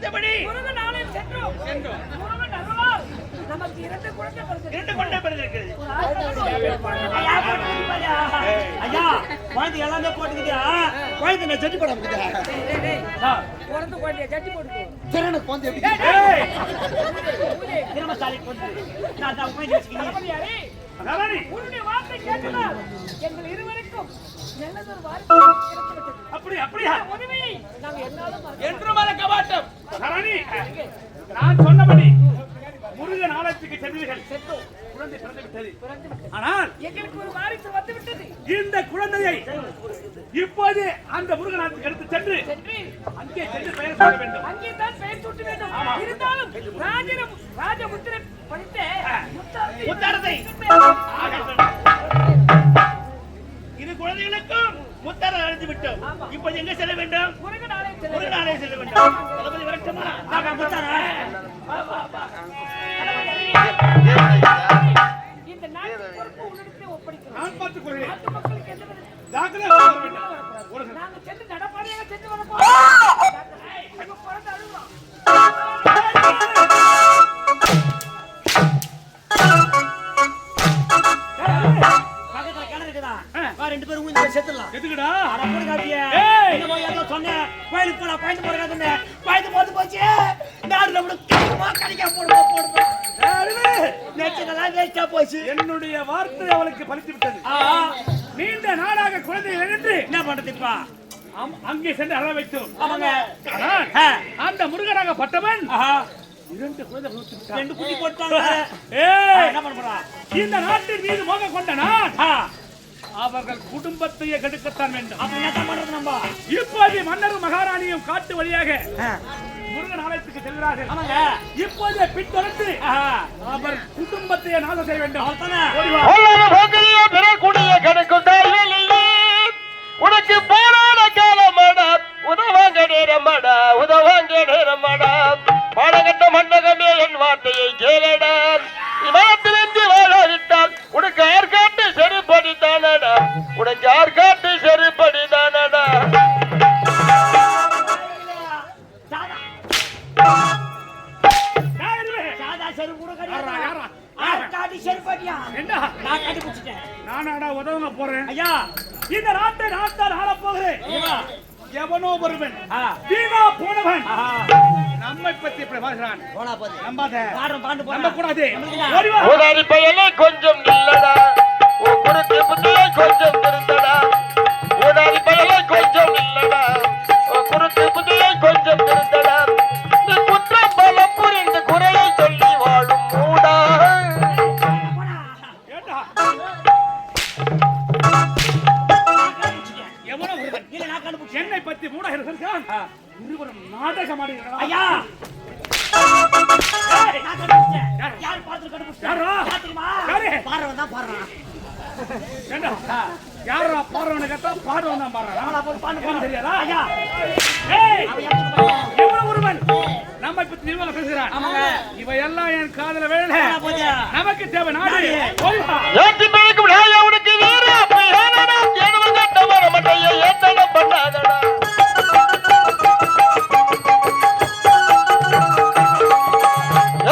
மற்றபடி முருகன் ஆலயம் சென்றோம். முருகன் அருளால் நமக்கு 2 குழந்தை பிறந்திருக்கிறது. ஐயா குழந்தை எல்லாமே போட்டுக்கிட்டியா? குழந்தை நான் ஜட்டி போட பிறந்த குழந்தைய ஜட்டி போட்டுக்கோ. திறனை குழந்தை திருமசாலை கொண்டு நான் தான் குழந்தை வச்சுக்கிறேன். உன்னுடைய வார்த்தை கேட்டதால் எங்கள் இருவருக்கும் நல்லதொரு வார்த்தை கிடைத்துவிட்டது. அப்படியா உதவியை நாம் என்றும் மறக்க மாட்டோம். நான் சொன்னபடி முருகன் ஆலயத்துக்கு சென்றீர்கள். குழந்தை பிறந்து விட்டது. ஆனால் எங்களுக்கு ஒரு வாரிசு வந்து விட்டது. இந்த குழந்தையை இப்போது அந்த முருகன் ஆலயத்துக்கு எடுத்து சென்று அங்கே சென்று பெயர் சூட்ட வேண்டும். அங்கே தான் பெயர் சூட்ட வேண்டும். இருந்தாலும் ராஜமுத்திரை படித்த முத்தாரத்தை இது குழந்தைகளுக்கும் முத்தாரம் அழைத்து விட்டோம். இப்போது எங்க செல்ல வேண்டும்? முருகன் ஆலயம் செல்ல வேண்டும். தளபதி வரட்டுமா? இந்த நாட்டு பொறுப்பு உன்னிடத்தில் ஒப்படைக்கிறோம். நான் பார்த்துக் கொள்கிறேன். நாட்டு மக்களுக்கு எந்த தாக்கலே வர வேண்டும். நாங்க சென்று நடப்பாதையாக சென்று வர போறோம். குழந்தை அழுகுறோம். பக்கத்துல கிணறு இருக்குதா? ரெண்டு பேரும் ஊந்து செத்துடலாம். எதுக்குடா? சொன்னேன் கோயிலுக்கு போனா பாய்ந்து போறாங்க. பாய்ந்து போது போச்சு. என்னுடைய வார்த்தை அவளுக்கு பலித்து விட்டது. நீண்ட நாளாக குழந்தைகள் நின்று என்ன பண்றதுப்பா? அங்கே சென்று அற வைத்தோம். அந்த முருகனாக பட்டவன் 2 குழந்தைகள் 2 குட்டி போட்டாங்க. என்ன பண்றா? இந்த நாட்டின் மீது மோக கொண்ட நான் அவர்கள் குடும்பத்தையே கெடுக்கத்தான் வேண்டும். இப்போது மன்னரும் மகாராணியும் காட்டு வழியாக முருகன் ஆலயத்துக்கு செல்கிறார்கள். இப்போது பின்தொடர்ந்து அவர் குடும்பத்தையே நாசம் செய்ய வேண்டும். உனக்கு போராட காலமாடா, உதவாங்க நேரமாடா, உதவாங்க நேரமாடா, பாடகட்ட மண்டகமே என் வார்த்தையை கேளடா, இமாத்திலிருந்து வாழாவிட்டால் உனக்கு ஆர்காட்டு செருப்படிதானடா, உனக்கு ஆர்காட்டு செருப்படிதானடா. நானாடா உதவ போறேன். ஐயா இந்த நாட்டை நான் தான் ஆள போகிறேன். எவனோ ஒருவன் வீணா போனவன் நம்மை பத்தி இப்படி பேசுறான். நம்ப கூடாது. ஓடாரி பயலே கொஞ்சம் நில்லடா, உன் குருட்டு புத்தியை கொஞ்சம் திருந்தடா. ஓடாரி பயலே கொஞ்சம் நில்லடா, உன் குருட்டு புத்தியை கொஞ்சம் திருந்தடா. நீ குற்றம் பலம் புரிந்து குறையை சொல்லி வாழும் மூடா. என்னை பத்தி மூடகர்கள் இருவரும் நாடகம் ஆடுகிறார்கள். ஐயா யார் பார்த்து பாடுறவன் தான் பாடுறான். யாரா பாடுறவனு கேட்டா பாடுவன் தான் பாடுறான். தெரியாதா? ஐயா எவ்வளவு ஒருவன் நம்மை பத்தி நிர்வாகம் பேசுகிறான். இவையெல்லாம் என் காதல வேலை. நமக்கு தேவை நாடு. ஏற்றி பிழைக்கும் நாயா உனக்கு வேறு அப்படி ஏனடா ஏனவன் கட்டவர மட்டையை ஏத்தடம் பண்ணாதடா.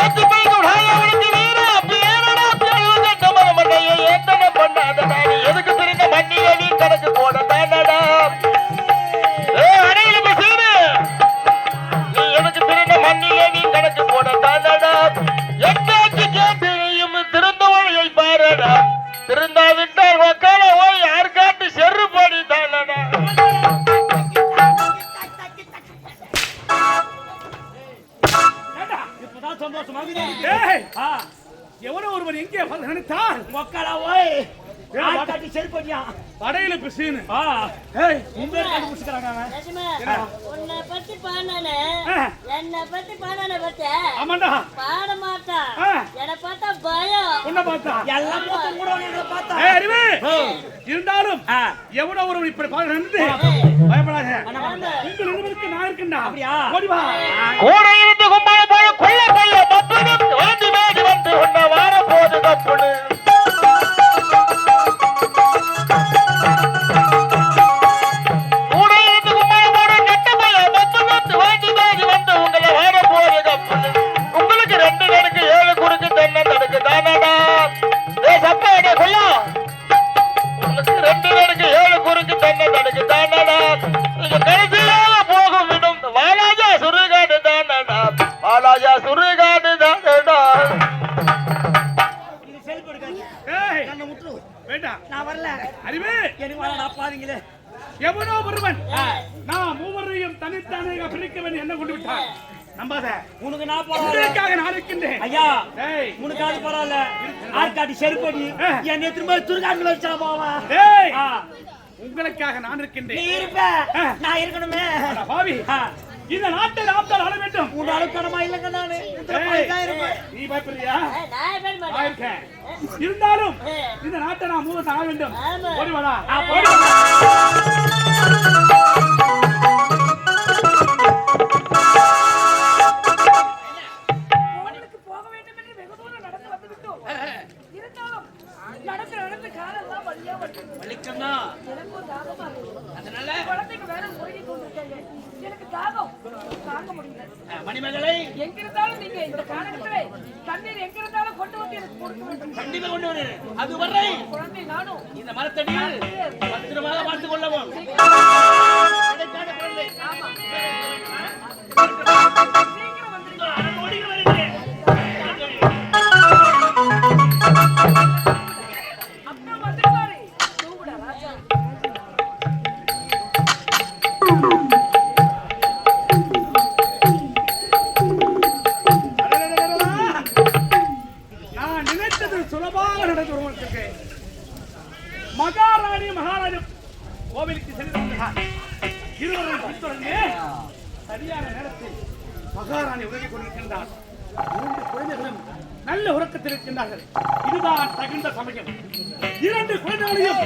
ஏற்றி பிழைக்கும் நாயா உனக்கு வேறு அப்படி ஏனடா ஏனவன் கட்டவர மட்டையை ஏத்தடம் பண்ணாதடா. நீ எதுக்கு திருந்த மண்ணியை நீ கணக்கு போட தானடா. அடையில பேசுது நீ எதுக்கு திருந்த மண்ணியை நீ கணக்கு போட தானடா. எட்டாச்சு கேட்டையும் திருந்த வழியை பாருடா. திருந்தாவிட்டால் வக்கால ஓய் யாருக்காட்டு செருப்படி தானடா. இப்பதான் சந்தோஷமாக எவனோ ஒருவன் எங்கே நினைத்தான் மக்களா ஓய் செருப்படியா படையில பிசீனு உண்மையை கண்டுபிடிச்சுக்கிறாங்க. உன்னை பத்தி பாடானே என்னை பத்தி பாடானே பத்த ஆமாண்டா பாட மாட்டான். என்னை பார்த்தா பயம். உன்னை பார்த்தா எல்லாம் பார்த்தா இருந்தாலும் எவனோ ஒரு இப்படி பாடுறது பயப்படாத. உங்கள் இருவருக்கு நான் இருக்கேன்டா. ஓடிவா கூட இருந்து கும்பால போல கொள்ள பைய பப்பனும் வாண்டி மேடி வந்து உன்னை வார போது கப்புனு. கூட இருந்து கும்பால போல நெட்ட பைய பப்பனும் வாண்டி மேடி வந்து உங்களை வார நம்பாத. உனக்கு நான் பரவாயில்ல. உங்களுக்காக நான் இருக்கின்றேன். ஐயா டேய், உனக்காவது பரவாயில்ல. ஆர்காட்டி செருப்படி என் திரும்ப துர்காண்டில் வச்சா போவா. டேய், உங்களுக்காக நான் இருக்கின்றேன். நீ இருப்ப, நான் இருக்கணுமே. அட பாவி, இந்த நாட்டை ஆப்தால் ஆள வேண்டும். உன் அழுக்கணமா இல்லைங்க நானு. நீ பயப்படுறியா? நான் எப்படி நான் மாட்டேன் இருக்கேன். இருந்தாலும் இந்த நாட்டை நான் மூவ ஆள வேண்டும். ஆமா. ஓடி வாடா. கோவிலுக்கு போக வேண்டும் என்று வெகு தூரம் நடந்து வந்து விட்டோம். இருந்தாலும் நடந்து காலெல்லாம் வலியா வருது. வலிக்கண்ணா. எனக்கு ஒரு தாகமா இருக்கு. அதனால குழந்தைக்கு வேற முறையை கொண்டிருக்காங்க. எனக்கு தாகம் தாங்க முடியல. மணிமகளை எங்க இருந்தாலும் நீங்க இந்த காலகட்டத்திலே தண்ணீர் எங்க இருந்தாலும் கொண்டு வந்து எனக்கு கொடுக்க வேண்டும். கண்டிப்பா கொண்டு வரு. அது வரை குழந்தை நானும் இந்த மரத்தடியில் பத்திரமாக பார்த்துக் கொள்ளவும். கிடைக்காத குழந்தை. ஆமா சீக்கிரம் வந்துருங்க. ஓடிக்கு வருகிறேன். அப்பா வந்துருவாரு. தூங்குடா ராஜா. நான் நினைத்தது சுலபாக நடந்து வருவதற்கு மகாராணி மகாராஜா கோவிலுக்கு சென்றிருக்கிறார். இருவரும் பின்தொடர்ந்து சரியான நேரத்தில் மகாராணி உதவி கொண்டிருக்கின்றார். 2 குழந்தைகளும் நல்ல உறக்கத்தில் இருக்கின்றார்கள். இதுதான் தகுந்த சமயம். 2 குழந்தைகளையும்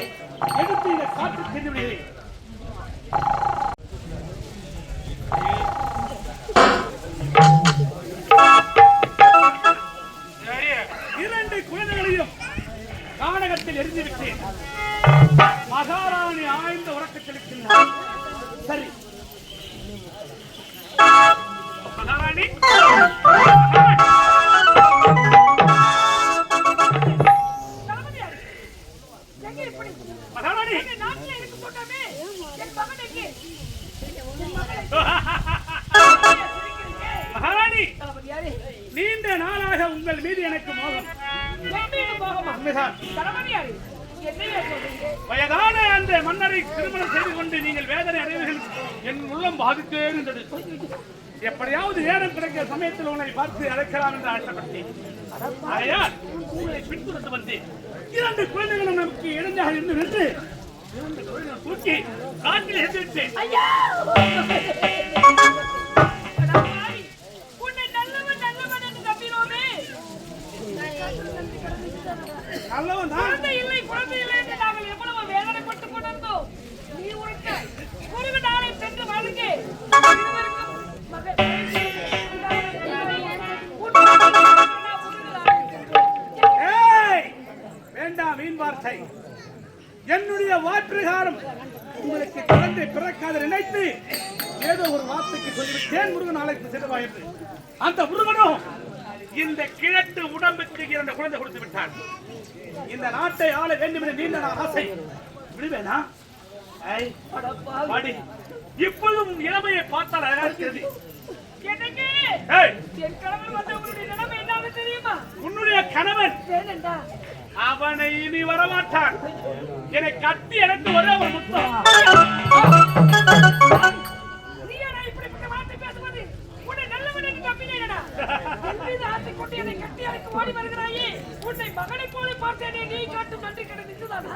எடுத்து இந்த காற்று சென்று விடுகிறேன். இரண்டு குழந்தைகளையும் கானகத்தில் எரிந்து விட்டேன். மகாராணி ஆழ்ந்த உறக்கத்தில் இருக்கின்றார். சரி மகாராணி, தளபதியாரே, எங்க இப்படி மகாராணி எங்க நாட்டுல இருக்க போட்டாமே என் மகன் எங்கே? என் மகன் மகாராணி, தளபதியாரே, நீண்ட நாளாக உங்கள் மீது எனக்கு மோகம். என் மீது மோகமா? உண்மைதான். தளபதியாரே, என்னையா சொல்றீங்க? வயதான அந்த மன்னரை திருமணம் செய்து கொண்டு நீங்கள் வேதனை அடைவீர்கள் என் உள்ளம் பாதித்தே இருந்தது. எப்படியாவது நேரம் கிடைக்கிற சமயத்தில் உன்னை பார்த்து அழைக்கலாம் என்று ஆசைப்பட்டேன். ஆகையால் உங்களை பின்தொடர்ந்து வந்தேன். 2 குழந்தைகளும் நமக்கு இடைஞ்சாக இருந்து நின்று 2 குழந்தைகளும் தூக்கி காட்டில் எதிர்த்தேன். ஐயா! அடா பாவி, உன்னை நல்லவன் என்று நம்பினோமே. நல்லவன் தான். குழந்தை இல்லை என்று நாங்கள் எவ்வளவு வேதனைப்பட்டுக் கொண்டிருந்தோம். நீ உரைத்த குறுகு நாளை சென்று வருக. ஏய், வேண்டாம் வீண் வார்த்தை. என்னுடைய வார்ப்பிரகாரம் உங்களுக்கு குழந்தை பிறக்காத நினைத்து ஏதோ ஒரு வார்த்தைக்கு சொல்லிவிட்டேன். முருகன் நாளைக்கு செல்வா என்று அந்த முருகனும் இந்த கிழட்டு உடம்புக்கு 2 குழந்தை கொடுத்து விட்டார். இந்த நாட்டை ஆள வேண்டும் என்று நீண்ட நாள் ஆசை. விடுவேனா? பாடி இப்போதும் இளமையை பார்த்தால் அழகா இருக்கிறது. என் கணவன் வந்து உங்களுடைய நிலைமை என்ன தெரியுமா? உன்னுடைய கணவன் வேணண்டா அவனை இனி வரமாட்டான். என்னை கட்டி எனக்கு ஒரே ஒரு முத்தம். நீயாடா இப்படிப்பட்ட வார்த்தை பேசுவது? உன்னை நல்லவன் என்று நம்பினேனடா. என் மீது ஆசை கொண்டு என்னை கட்டி அழைக்க ஓடி வருகிறாயே. உன்னை மகனை போல பார்த்தேனே, நீ காட்டும் நன்றி கடன் நின்றுதானா?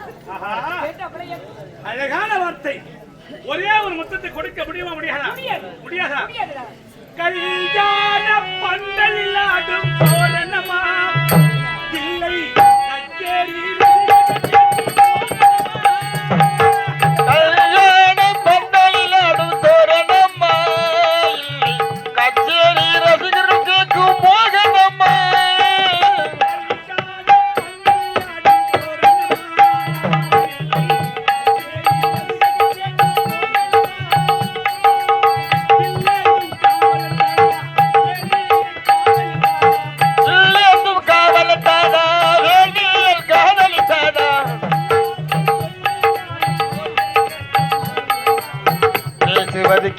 அழகான வார்த்தை. ஒரே ஒரு முத்தத்தை கொடுக்க முடியுமா? முடியாதா? முடியாதா? முடியாதுடா. கல்யாண பந்தலில் ஆடும் தோரணமா இல்லை கச்சேரி கல்யாண பந்தலில் ஆடும் தோரணமா இல்லை கச்சேரி ரசிகர்கள் கேட்கும் மோகனமா.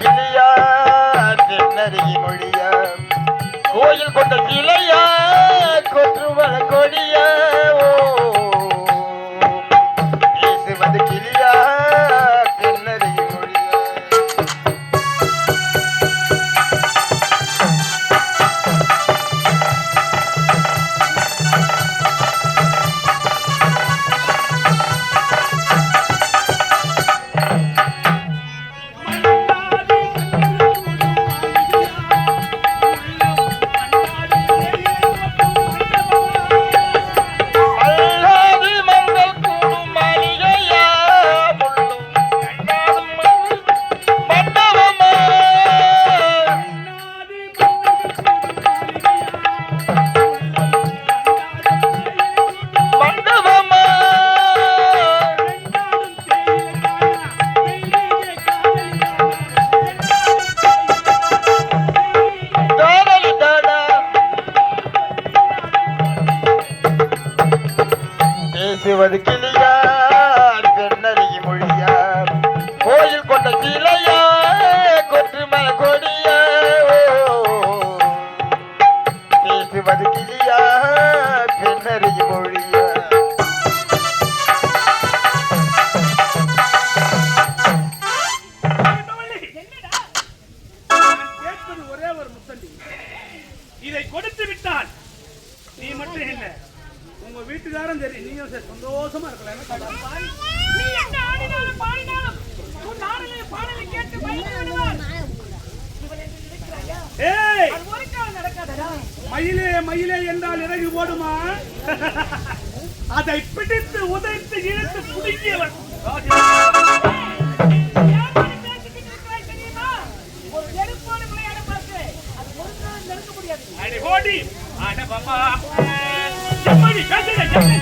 கிளியா தென்னறிய மொழியா கோயில் கொண்ட கிளையா கொற்றுவள கொடியா பேசுவது கிளியா தென்னறிய மொழியா. பேசுவது கிளியா பெண்ணறிய மொழியா கோயில் கொண்ட கிளையா கொற்றுமல கொடியா பேசுவது கிளியா பெண்ணறிய மொழியா ஒரே ஒரு முத்தண்டி இதை கொடுத்து விட்டால் நீ மட்டும் என்ன உங்க வீட்டுக்காரன் தெரியும் நீயும் சந்தோஷமா இருக்கலாம். நீ என்ன ஆடினாலும் பாடினாலும் உன் ஆடலை பாடலை கேட்டு மயங்கி விடுவார். இவன் என்று நினைக்கிறாயா? ஏய் அது ஒரு காலம் நடக்காதடா. மயிலே மயிலே என்றால் இறங்கி போடுமா? அதை பிடித்து உதைத்து இழுத்து புடுங்கியவன் யாரோடு பேசிக்கிட்டு இருக்கிறாய் தெரியுமா? ஒரு நெருப்போடு விளையாட பார்க்கிறேன். அது ஒரு நாள் நெருங்க முடியாது. அடி ஓடி அட பாப்பா செம்மணி பேசுங்க செம்மணி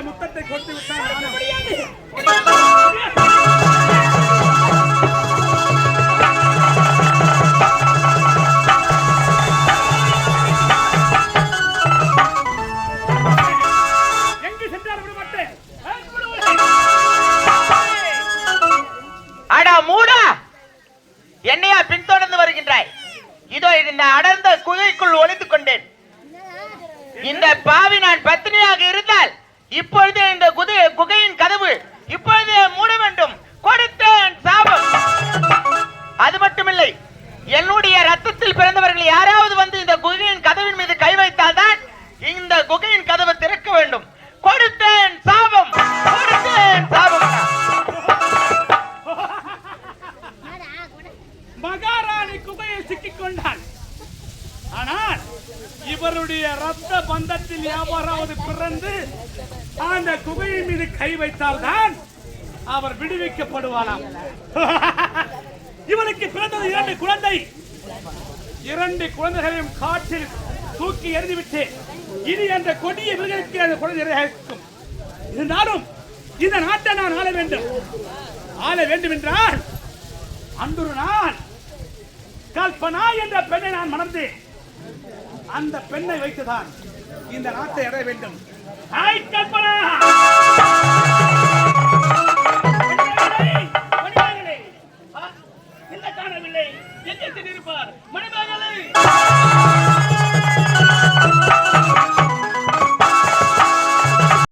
முத்தத்தை கொடுத்து விட்டான். எங்கு சென்றால் விட மாட்டேன். அடா மூடா, என்னையா பின்தொடர்ந்து வருகின்றாய்? இதோ இந்த அடர்ந்த குகைக்குள் ஒளித்துக் கொண்டேன். இந்த பாவி நான் பத்தினியாக இருந்தால் இப்பொழுது இந்த குகையின் கதவு இப்பொழுது மூட வேண்டும். கொடுத்தேன் சாபம். அது மட்டுமில்லை, என்னுடைய ரத்தத்தில் பிறந்தவர்கள் யாராவது வந்து இந்த குகையின் கதவின் மீது கை வைத்தால் தான் இந்த குகையின் கதவு திறக்க வேண்டும். கொடுத்தேன் சாபம், கொடுத்தேன் சாபம். மகாராணி குகையை சிக்கிக் கொண்டாள். ஆனால் இவருடைய ரத்த பந்தத்தில் யாராவது பிறந்து அந்த குகையின் மீது கை வைத்தால்தான் அவர் விடுவிக்கப்படுவாராம். இவனுக்கு பிறந்தது 2 குழந்தை. 2 குழந்தைகளையும் காற்றில் தூக்கி எறிந்துவிட்டு இனி அந்த கொடிய மிருகத்துக்கு அந்த குழந்தை இருக்கும். இருந்தாலும் இந்த நாட்டை நான் ஆள வேண்டும். ஆள வேண்டும் என்றால் அன்று நான் கல்பனா என்ற பெண்ணை நான் மணந்தேன். அந்த பெண்ணை வைத்துதான் இந்த நாட்டை அடைய வேண்டும். ஹாய் கல்பனா!